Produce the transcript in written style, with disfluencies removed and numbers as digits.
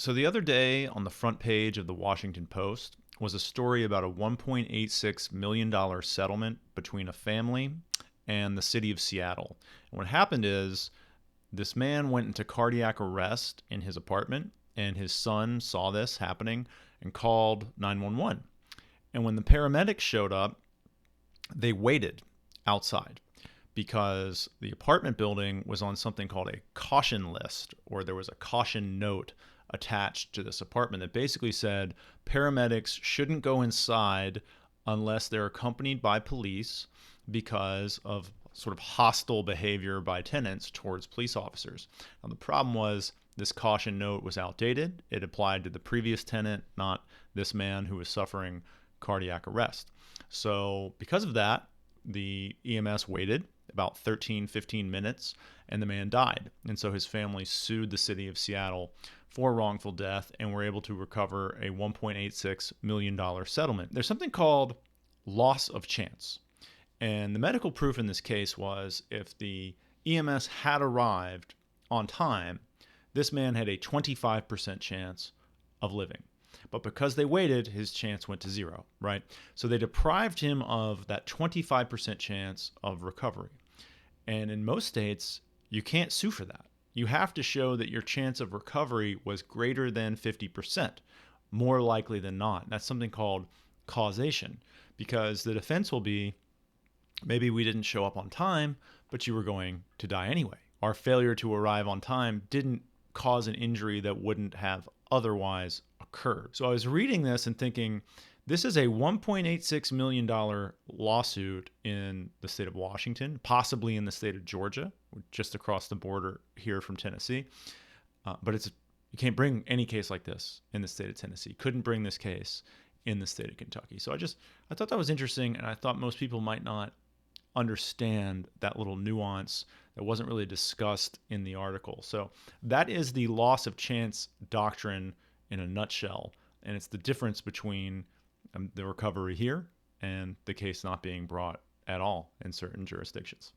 So the other day on the front page of the Washington Post was a story about a $1.86 million settlement between a family and the city of Seattle. And what happened is this man went into cardiac arrest in his apartment, and his son saw this happening and called 911. And when the paramedics showed up, they waited outside because the apartment building was on something called a caution list, or there was a caution note attached to this apartment that basically said paramedics shouldn't go inside unless they're accompanied by police because of sort of hostile behavior by tenants towards police officers. Now, the problem was this caution note was outdated. It applied to the previous tenant, not this man who was suffering cardiac arrest. So, because of that, the EMS waited about 15 minutes and the man died. And so his family sued the city of Seattle for wrongful death and were able to recover a $1.86 million settlement. There's something called loss of chance. And the medical proof in this case was if the EMS had arrived on time, this man had a 25% chance of living. But because they waited, his chance went to zero, right? So they deprived him of that 25% chance of recovery. And in most states, you can't sue for that. You have to show that your chance of recovery was greater than 50%, more likely than not. That's something called causation, because the defense will be, maybe we didn't show up on time, but you were going to die anyway. Our failure to arrive on time didn't cause an injury that wouldn't have otherwise occurred. So I was reading this and thinking, this is a $1.86 million lawsuit in the state of Washington, possibly in the state of Georgia, just across the border here from Tennessee. But you can't bring any case like this in the state of Tennessee. Couldn't bring this case in the state of Kentucky. So I thought that was interesting, and I thought most people might not understand that little nuance that wasn't really discussed in the article. So that is the loss of chance doctrine in a nutshell, and it's the difference between the recovery here and the case not being brought at all in certain jurisdictions.